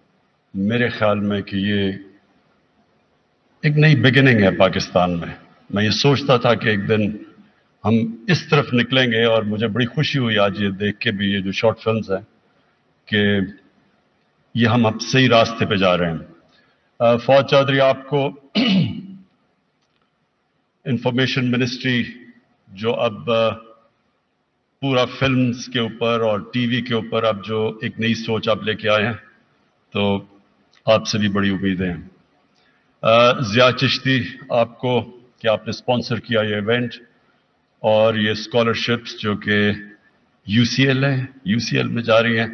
میرے خیال میں کہ یہ ایک نئی بگننگ ہے پاکستان میں. میں یہ سوچتا تھا کہ ایک دن ہم اس طرف نکلیں گے، اور مجھے بڑی خوشی ہوئی آج یہ دیکھ کے بھی، یہ جو شارٹ فلمز ہیں، کہ یہ ہم اب صحیح راستے پہ جا رہے ہیں. فواد چودھری، آپ کو انفارمیشن منسٹری جو اب پورا فلمز کے اوپر اور ٹی وی کے اوپر اب جو ایک نئی سوچ آپ لے کے آئے ہیں، تو آپ سے بھی بڑی امیدیں ہیں. ضیاء چشتی، آپ کو کہ آپ نے اسپانسر کیا یہ ایونٹ اور یہ اسکالرشپس جو کہ UCL ہے، UCL میں جاری ہیں،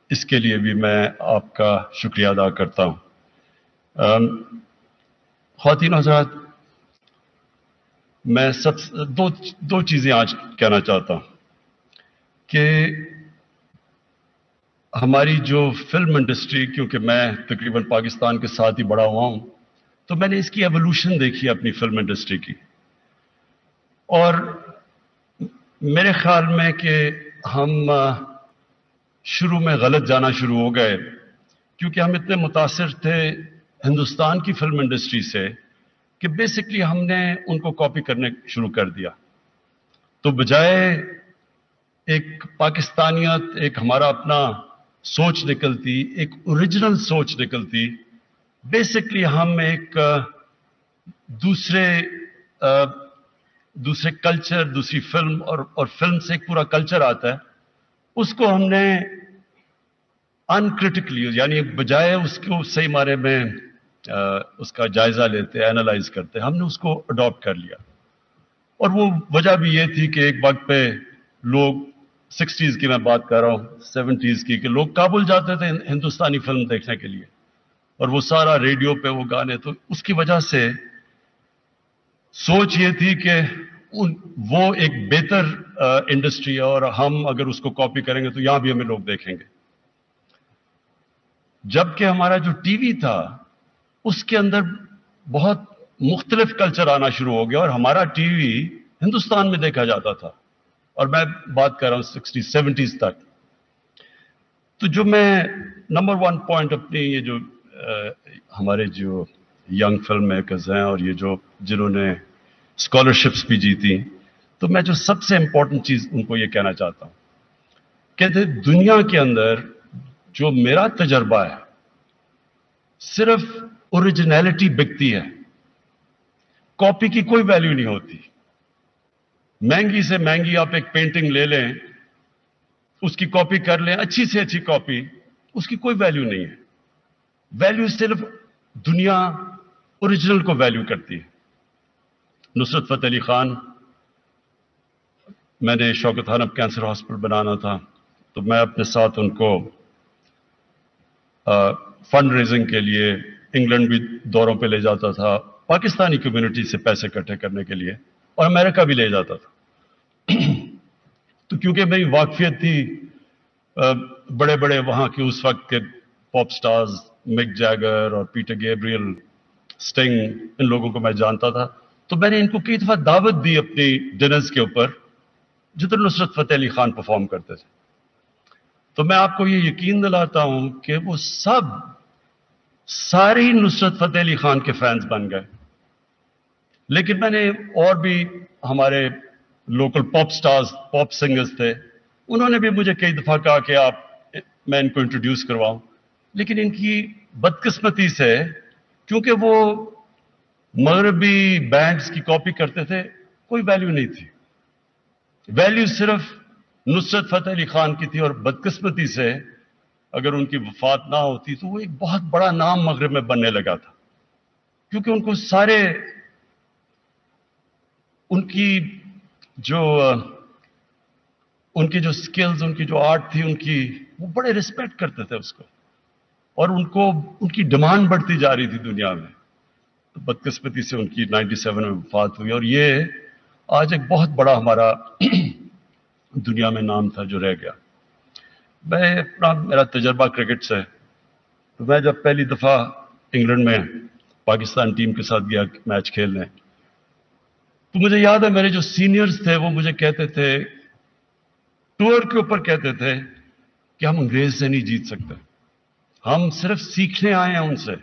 اس کے لیے بھی میں آپ کا شکریہ ادا کرتا ہوں. خواتین و حضرات، میں دو چیزیں آج کہنا چاہتا ہوں کہ ہماری جو فلم انڈسٹری، کیونکہ میں تقریباً پاکستان کے ساتھ ہی بڑا ہوا ہوں، تو میں نے اس کی ایولیوشن دیکھی اپنی فلم انڈسٹری کی، اور میرے خیال میں کہ ہم شروع میں غلط جانا شروع ہو گئے، کیونکہ ہم اتنے متاثر تھے ہندوستان کی فلم انڈسٹری سے کہ بیسکلی ہم نے ان کو کاپی کرنے شروع کر دیا. تو بجائے ایک پاکستانیت، ایک ہمارا اپنا سوچ نکلتی، ایک اوریجنل سوچ نکلتی، بیسکلی ہم ایک دوسرے کلچر، دوسری فلم اور فلم سے ایک پورا کلچر آتا ہے، اس کو ہم نے انکرٹیکلی، یعنی بجائے اس کو صحیح معنی میں اس کا جائزہ لیتے، اینالائز کرتے، ہم نے اس کو اڈاپٹ کر لیا. اور وہ وجہ بھی یہ تھی کہ ایک وقت پہ لوگ 60s کی میں بات کر رہا ہوں، 70s کی، کہ لوگ کابل جاتے تھے ہندوستانی فلم دیکھنے کے لیے، اور وہ سارا ریڈیو پہ وہ گانے. تو اس کی وجہ سے سوچ یہ تھی کہ وہ ایک بہتر انڈسٹری ہے، اور ہم اگر اس کو کاپی کریں گے تو یہاں بھی ہمیں لوگ دیکھیں گے. جبکہ ہمارا جو ٹی وی تھا اس کے اندر بہت مختلف کلچر آنا شروع ہو گیا، اور ہمارا ٹی وی ہندوستان میں دیکھا جاتا تھا، اور میں بات کر رہا ہوں 60s 70s تک. تو جو میں نمبر 1 پوائنٹ اپنی یہ جو ہمارے جو ینگ فلم میکرز ہیں اور یہ جو جنہوں نے اسکالرشپس بھی جیتی، تو میں جو سب سے امپورٹنٹ چیز ان کو یہ کہنا چاہتا ہوں کہ دنیا کے اندر جو میرا تجربہ ہے، صرف اوریجنیلٹی بکتی ہے، کاپی کی کوئی ویلیو نہیں ہوتی. مہنگی سے مہنگی آپ ایک پینٹنگ لے لیں، اس کی کاپی کر لیں، اچھی سے اچھی کاپی، اس کی کوئی ویلیو نہیں ہے. ویلیو صرف دنیا اوریجنل کو ویلیو کرتی ہے. نصرت فتح علی خان، میں نے شوکت حنف کینسر ہاسپٹل بنانا تھا، تو میں اپنے ساتھ ان کو فنڈ ریزنگ کے لیے انگلینڈ بھی دوروں پہ لے جاتا تھا، پاکستانی کمیونٹی سے پیسے اکٹھے کرنے کے لیے، اور امریکہ بھی لے جاتا تھا. تو کیونکہ میری واقفیت تھی بڑے بڑے وہاں کے اس وقت کے پاپ سٹارز मिक जैगर और पीटर गैब्रियल, स्टिंग, इन लोगों को मैं जानता था, तो मैंने इनको कई दफा दावत दी अपनी डिनर्स के ऊपर जिधर नुसरत फतेह अली खान परफॉर्म करते थे। तो मैं आपको ये यकीन दिलाता हूं कि वो सब सारे ही नुसरत फतेह अली खान के फैंस बन गए। लेकिन मैंने और भी हमारे local pop stars, pop singers थे, उन्होंने भी मुझे कई दफा कहा कि मैं इनको इंट्रोड्यूस करवाऊं, लेकिन इनकी बदकिस्मती से, क्योंकि वो मगरबी बैंड्स की कॉपी करते थे, कोई वैल्यू नहीं थी। वैल्यू सिर्फ नुसरत फतेह अली खान की थी, और बदकिस्मती से अगर उनकी वफात ना होती तो वो एक बहुत बड़ा नाम मगरब में बनने लगा था, क्योंकि उनको सारे उनकी जो स्किल्स, उनकी जो आर्ट थी, वो बड़े रिस्पेक्ट करते थे उसको, और उनकी डिमांड बढ़ती जा रही थी दुनिया में। तो बदकिस्मती से उनकी 97 में वफात हुई, और ये आज एक बहुत बड़ा हमारा दुनिया में नाम था जो रह गया। मेरा तजर्बा क्रिकेट से, तो मैं जब पहली दफा इंग्लैंड में पाकिस्तान टीम के साथ गया मैच खेलने, तो मुझे याद है मेरे जो सीनियर्स थे वो मुझे कहते थे, टूर के ऊपर कहते थे कि हम अंग्रेज से नहीं जीत सकते, हम सिर्फ सीखने आए हैं उनसे।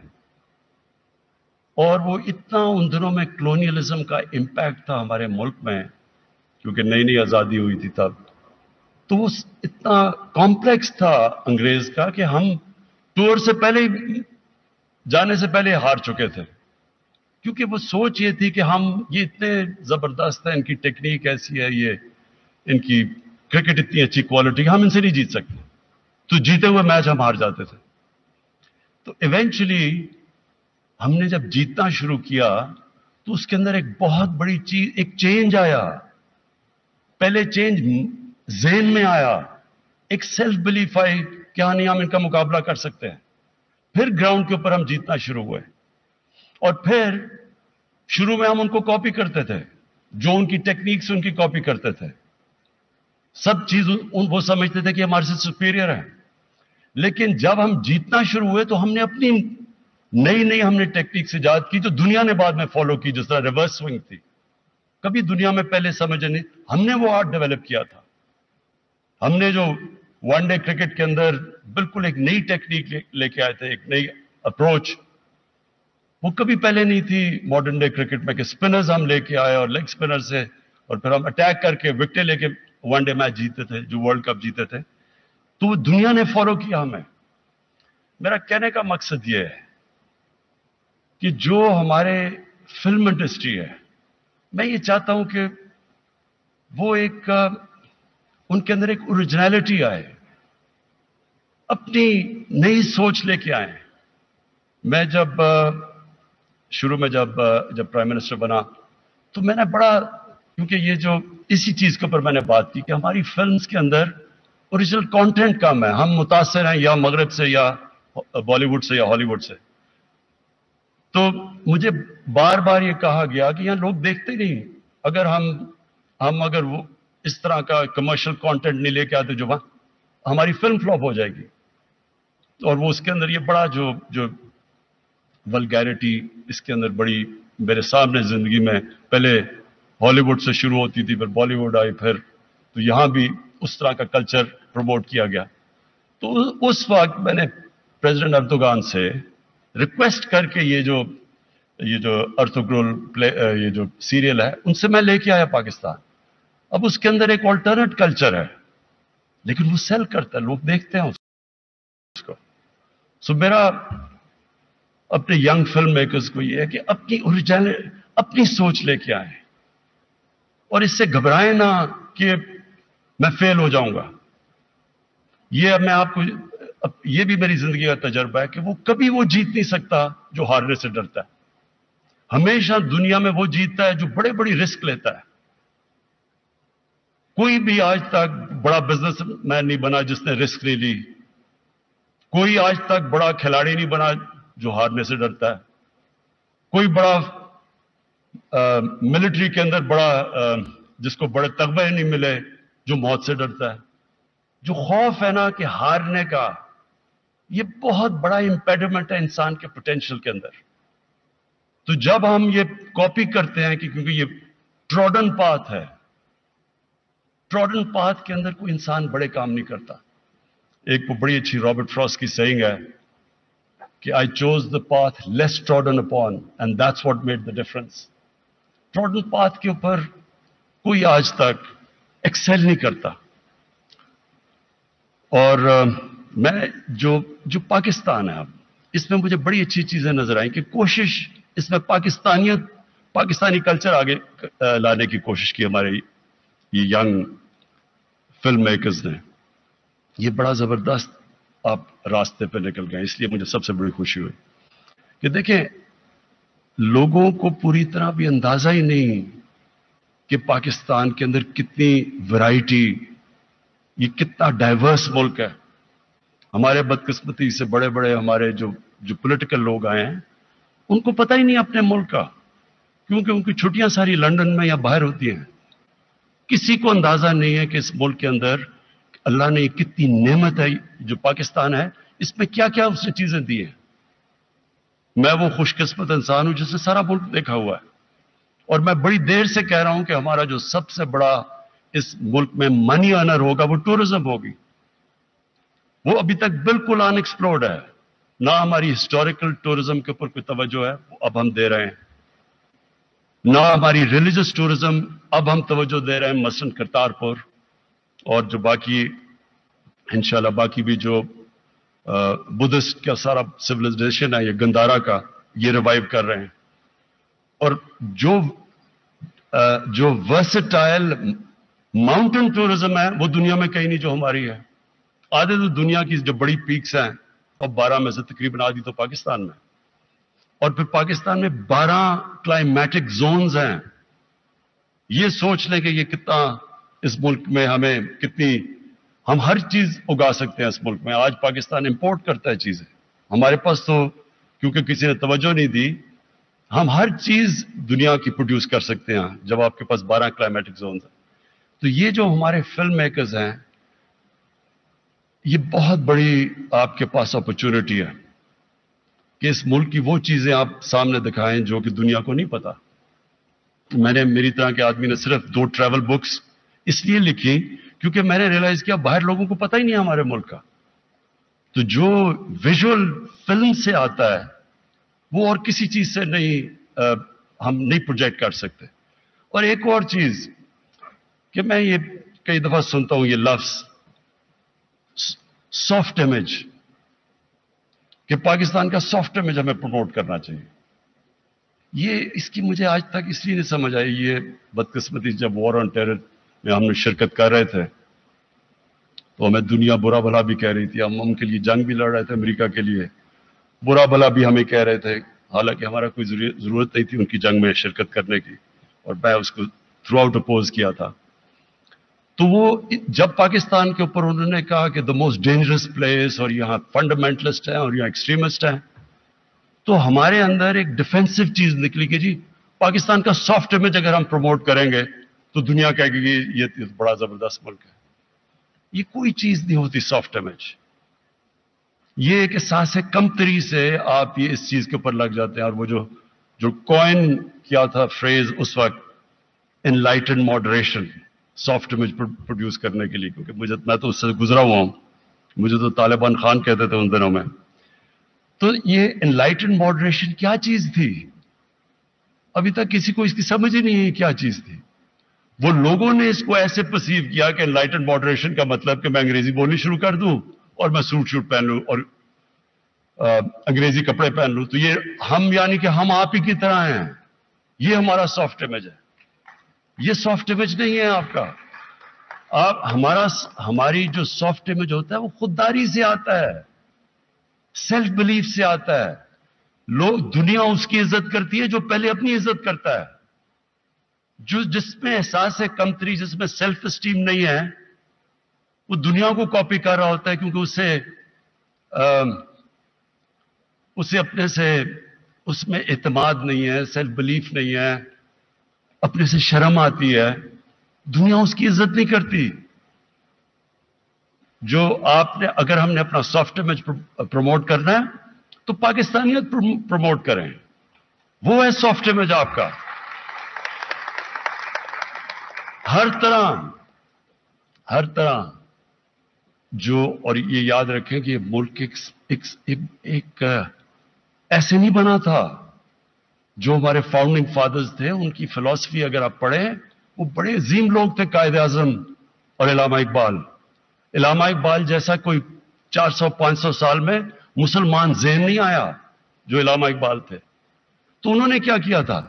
और वो इतना उन दिनों में कॉलोनियलिज्म का इम्पैक्ट था हमारे मुल्क में, क्योंकि नई नई आज़ादी हुई थी तब, तो वो इतना कॉम्प्लेक्स था अंग्रेज का कि हम टूर से पहले, जाने से पहले हार चुके थे, क्योंकि वो सोच ये थी कि ये इतने जबरदस्त है, इनकी टेक्निक ऐसी है, ये इनकी क्रिकेट इतनी अच्छी क्वालिटी, हम इनसे नहीं जीत सकते। तो जीते हुए मैच हम हार जाते थे। तो इवेंचुअली हमने जब जीतना शुरू किया तो उसके अंदर एक बहुत बड़ी चीज, एक चेंज आया। पहले चेंज ज़हन में आया, एक सेल्फ बिलीफ आई कि हाँ नहीं, हम इनका मुकाबला कर सकते हैं। फिर ग्राउंड के ऊपर हम जीतना शुरू हुए, और फिर शुरू में हम उनको कॉपी करते थे, जो उनकी टेक्निक से उनकी कॉपी करते थे, सब चीज वो समझते थे कि हमारे से सुपीरियर है। लेकिन जब हम जीतना शुरू हुए तो हमने अपनी नई हमने टेक्निक से इजाद की, जो दुनिया ने बाद में फॉलो की, जिस तरह रिवर्स स्विंग थी, कभी दुनिया में पहले समझ नहीं, हमने वो आर्ट डेवलप किया था। हमने जो वनडे क्रिकेट के अंदर बिल्कुल एक नई टेक्निक लेके आए थे, एक नई अप्रोच, वो कभी पहले नहीं थी मॉडर्न डे क्रिकेट में, कि स्पिनर्स हम लेके आए और लेग स्पिनर से, और फिर हम अटैक करके विकेट लेके वनडे मैच जीते थे, जो वर्ल्ड कप जीते थे। तो दुनिया ने फॉलो किया हमें। मेरा कहने का मकसद ये है कि जो हमारे फिल्म इंडस्ट्री है, मैं ये चाहता हूं कि वो उनके अंदर एक ओरिजिनलिटी आए, अपनी नई सोच लेके आए। मैं जब शुरू में जब प्राइम मिनिस्टर बना, तो मैंने बड़ा, क्योंकि ये जो इसी चीज के ऊपर मैंने बात की कि हमारी फिल्म्स के अंदर ओरिजिनल कंटेंट कम है, हम मुतासिर हैं या मगरब से या बॉलीवुड से या हॉलीवुड से। तो मुझे बार बार ये कहा गया कि यहाँ लोग देखते नहीं, अगर हम अगर वो इस तरह का कमर्शियल कंटेंट नहीं लेके आते, जो हमारी फिल्म फ्लॉप हो जाएगी। और वो उसके अंदर ये बड़ा जो वल्गैरिटी इसके अंदर बड़ी मेरे सामने जिंदगी में, पहले हॉलीवुड से शुरू होती थी, फिर बॉलीवुड आई, फिर तो यहाँ भी उस तरह का कल्चर प्रमोट किया गया। तो उस वक्त मैंने प्रेसिडेंट अर्दोगान से रिक्वेस्ट करके ये जो अर्थोग्रोल प्ले, ये जो सीरियल है, उनसे मैं लेके आया पाकिस्तान। अब उसके अंदर एक ऑल्टरनेट कल्चर है, लेकिन वो सेल करता है, लोग देखते हैं उसको। सो मेरा अपने यंग फिल्म मेकर्स को ये है कि अपनी ओरिजिनल, अपनी सोच लेके आए, और इससे घबराएं ना कि मैं फेल हो जाऊंगा। ये मैं आपको, ये भी मेरी जिंदगी का तजर्बा है कि कभी वो जीत नहीं सकता जो हारने से डरता है। हमेशा दुनिया में वो जीतता है जो बड़े बड़ी रिस्क लेता है। कोई भी आज तक बड़ा बिजनेसमैन नहीं बना जिसने रिस्क नहीं ली। कोई आज तक बड़ा खिलाड़ी नहीं बना जो हारने से डरता है। कोई बड़ा मिलिट्री के अंदर बड़ा जिसको बड़े तगबे नहीं मिले जो मौत से डरता है। जो खौफ है ना कि हारने का, ये बहुत बड़ा इंपेडिमेंट है इंसान के पोटेंशियल के अंदर। तो जब हम ये कॉपी करते हैं कि क्योंकि ये ट्रॉडन पाथ है, ट्रॉडन पाथ के अंदर कोई इंसान बड़े काम नहीं करता। एक वो बड़ी अच्छी रॉबर्ट फ्रॉस्ट की सेइंग है कि I chose the path less trodden upon and that's what made the difference. Trodden path के ऊपर कोई आज तक एक्सेल नहीं करता। और मैं जो पाकिस्तान है अब, इसमें मुझे बड़ी अच्छी चीजें नजर आई कि कोशिश इसमें पाकिस्तानी कल्चर आगे लाने की कोशिश की हमारे ये यंग फिल्म मेकर्स ने। ये बड़ा जबरदस्त आप रास्ते पे निकल गए, इसलिए मुझे सबसे बड़ी खुशी हुई कि देखें लोगों को पूरी तरह भी अंदाजा ही नहीं कि पाकिस्तान के अंदर कितनी वैरायटी, ये कितना डाइवर्स मुल्क है। हमारे बदकिस्मती से बड़े बड़े हमारे जो पॉलिटिकल लोग आए हैं उनको पता ही नहीं अपने मुल्क का, क्योंकि उनकी छुट्टियां सारी लंदन में या बाहर होती हैं। किसी को अंदाजा नहीं है कि इस मुल्क के अंदर अल्लाह ने कितनी नेमत है, जो पाकिस्तान है इसमें क्या क्या उसने चीजें दी हैं। मैं वो खुशकिस्मत इंसान हूं जिसने सारा मुल्क देखा हुआ है, और मैं बड़ी देर से कह रहा हूं कि हमारा जो सबसे बड़ा इस मुल्क में मनी अर्नर होगा वो टूरिज्म होगी। वो अभी तक बिल्कुल अनएक्सप्लोर्ड है, ना हमारी हिस्टोरिकल टूरिज्म के ऊपर कोई तवज्जो है, वो अब हम दे रहे हैं, ना हमारी रिलीजियस टूरिज्म अब हम तवज्जो दे रहे हैं, मसलन करतारपुर और जो बाकी इंशाल्लाह बाकी भी जो बुद्धिस्ट का सारा सिविलाइजेशन है, ये गंदारा का, ये रिवाइव कर रहे हैं। और जो वर्सेटाइल माउंटेन टूरिज्म है वो दुनिया में कहीं नहीं जो हमारी है। आधे तो दुनिया की जो बड़ी पीक्स हैं और 12 में से तकरीबन आधी तो पाकिस्तान में, और फिर पाकिस्तान में 12 क्लाइमेटिक जोन्स हैं। ये सोच लें कि ये कितना इस मुल्क में हमें कितनी, हम हर चीज उगा सकते हैं इस मुल्क में। आज पाकिस्तान इंपोर्ट करता है चीजें, हमारे पास तो क्योंकि किसी ने तवज्जो नहीं दी, हम हर चीज दुनिया की प्रोड्यूस कर सकते हैं जब आपके पास 12 क्लाइमेटिक जोन्स हैं। तो ये जो हमारे फिल्म मेकर्स हैं, ये बहुत बड़ी आपके पास अपॉर्चुनिटी है कि इस मुल्क की वो चीजें आप सामने दिखाएं जो कि दुनिया को नहीं पता। मैंने, मेरी तरह के आदमी ने सिर्फ 2 ट्रैवल बुक्स इसलिए लिखी क्योंकि मैंने रियलाइज किया बाहर लोगों को पता ही नहीं है हमारे मुल्क का। तो जो विजुअल फिल्म से आता है वो और किसी चीज से नहीं हम नहीं प्रोजेक्ट कर सकते। और एक और चीज कि मैं ये कई दफा सुनता हूं ये लफ्ज सॉफ्ट इमेज, कि पाकिस्तान का सॉफ्ट इमेज हमें प्रमोट करना चाहिए। ये इसकी मुझे आज तक इसलिए नहीं समझ आई। ये बदकिस्मती जब वॉर ऑन टेरर में हमने शिरकत कर रहे थे तो हमें दुनिया बुरा भला भी कह रही थी, हम उनके लिए जंग भी लड़ रहे थे, अमेरिका के लिए बुरा भला भी हमें कह रहे थे, हालांकि हमारा कोई जरूरत नहीं थी उनकी जंग में शिरकत करने की, और मैं उसको थ्रू आउट अपोज किया था। तो वो जब पाकिस्तान के ऊपर उन्होंने कहा कि द मोस्ट डेंजरस प्लेस, और यहाँ फंडामेंटलिस्ट है और यहाँ एक्सट्रीमिस्ट है, तो हमारे अंदर एक डिफेंसिव चीज निकली कि जी पाकिस्तान का सॉफ्ट इमेज अगर हम प्रमोट करेंगे तो दुनिया कहेगी कि ये बड़ा जबरदस्त मुल्क है। ये कोई चीज नहीं होती सॉफ्ट इमेज। ये एक एहसास है कमतरी से आप ये इस चीज के ऊपर लग जाते हैं। और वो जो कॉइन किया था फ्रेज उस वक्त, enlightened moderation, soft image produce करने के लिए, क्योंकि मैं तो उससे गुजरा हुआ हूं, मुझे तो तालिबान खान कहते थे उन दिनों में। तो ये एनलाइटेंड मॉडरेशन क्या चीज थी, अभी तक किसी को इसकी समझ ही नहीं है क्या चीज थी। वो लोगों ने इसको ऐसे परसीव किया कि एनलाइटेंड मॉडरेशन का मतलब कि मैं अंग्रेजी बोलनी शुरू कर दूं और मैं सूट शूट पहन लूं और अंग्रेजी कपड़े पहन लूं, तो ये हम यानी कि हम आप ही की तरह हैं, ये हमारा सॉफ्ट इमेज है। ये सॉफ्ट इमेज नहीं है आपका। आप हमारी जो सॉफ्ट इमेज होता है वो खुददारी से आता है, सेल्फ बिलीफ से आता है। लोग, दुनिया उसकी इज्जत करती है जो पहले अपनी इज्जत करता है। जो जिसमें एहसास है कमतरी, जिसमें सेल्फ एस्टीम नहीं है, वो दुनिया को कॉपी कर रहा होता है, क्योंकि उसे अपने से उसमें एतमाद नहीं है, सेल्फ बिलीफ नहीं है, अपने से शर्म आती है, दुनिया उसकी इज्जत नहीं करती। जो आपने, अगर हमने अपना सॉफ्ट इमेज प्रमोट करना है तो पाकिस्तानियत प्रमोट करें, वो है सॉफ्ट इमेज आपका। हर तरह जो, और ये याद रखें कि ये मुल्क एक ऐसे नहीं बना था। जो हमारे फाउंडिंग फादर्स थे उनकी फिलॉसफी अगर आप पढ़ें, वो बड़े अजीम लोग थे, कायद आजम और इलामा इकबाल। इलामा इकबाल जैसा कोई 400-500 साल में मुसलमान ज़हन नहीं आया जो इलामा इकबाल थे। तो उन्होंने क्या किया था,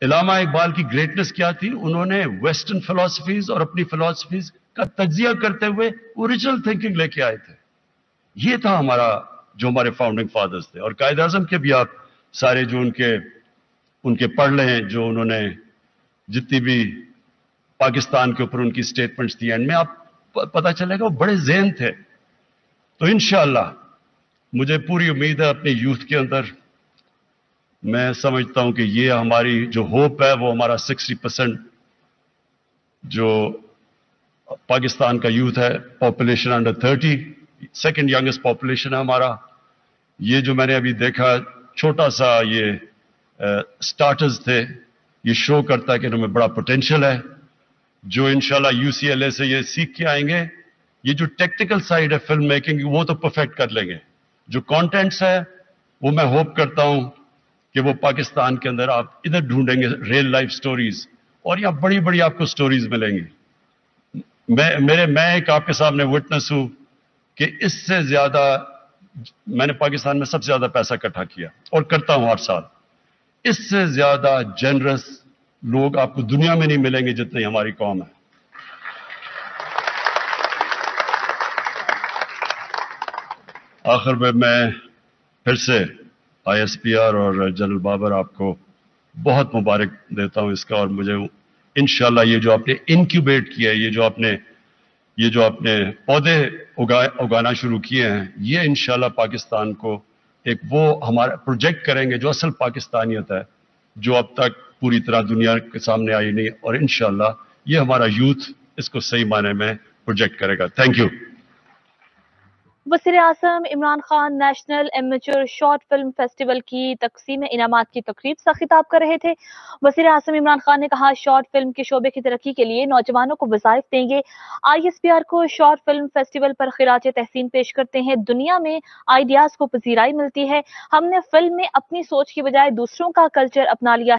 इलामा इकबाल की ग्रेटनेस क्या थी, उन्होंने वेस्टर्न फिलॉसफीज और अपनी फिलॉसफीज का तज्जिया करते हुए ओरिजिनल थिंकिंग लेके आए थे। ये था हमारा, जो हमारे फाउंडिंग फादर्स थे। और कायद आजम के भी आप सारे जो उनके पढ़ लें, जो उन्होंने जितनी भी पाकिस्तान के ऊपर उनकी स्टेटमेंट्स थी, एंड में आप पता चलेगा वो बड़े ज़हन थे। तो इंशाअल्लाह मुझे पूरी उम्मीद है अपने यूथ के अंदर। मैं समझता हूं कि ये हमारी जो होप है, वो हमारा 60% जो पाकिस्तान का यूथ है, population under 30, second youngest population है हमारा। ये जो मैंने अभी देखा छोटा सा ये स्टार्टर्स थे, ये शो करता है कि इनमें बड़ा पोटेंशियल है, जो इंशाल्लाह UCLA से ये सीख के आएंगे। ये जो टेक्निकल साइड है फिल्म मेकिंग, वो तो परफेक्ट कर लेंगे। जो कंटेंट्स है वो मैं होप करता हूं कि वो पाकिस्तान के अंदर आप इधर ढूंढेंगे रियल लाइफ स्टोरीज, और यहाँ बड़ी बड़ी आपको स्टोरीज मिलेंगी। मैं एक आपके सामने विटनेस हूं कि इससे ज्यादा मैंने पाकिस्तान में सबसे ज्यादा पैसा इकट्ठा किया और करता हूं हर साल। इससे ज्यादा जनरस लोग आपको दुनिया में नहीं मिलेंगे जितनी हमारी कौम है। आखिर में मैं फिर से ISPR और जनरल बाबर आपको बहुत मुबारक देता हूं इसका, और मुझे इंशाल्लाह ये जो आपने इनक्यूबेट किया है, ये जो आपने पौधे उगाना शुरू किए हैं, ये इंशाल्लाह पाकिस्तान को एक वो हमारा प्रोजेक्ट करेंगे जो असल पाकिस्तानियत है, जो अब तक पूरी तरह दुनिया के सामने आई नहीं, और इंशाल्लाह ये हमारा यूथ इसको सही मायने में प्रोजेक्ट करेगा। Thank you. वज़ीर आज़म Imran Khan National amateur short film festival की तकसीम इनामात की तकरीब से खिताब कर रहे थे। वज़ीर आज़म इमरान खान ने कहा, शॉर्ट फिल्म के शोबे की तरक्की के लिए नौजवानों को वज़ाइफ देंगे। ISPR को शॉर्ट फिल्म फेस्टिवल पर खिराज तहसीन पेश करते हैं। दुनिया में आइडियाज को पजीराई मिलती है। हमने फिल्म में अपनी सोच की बजाय दूसरों का कल्चर अपना लिया।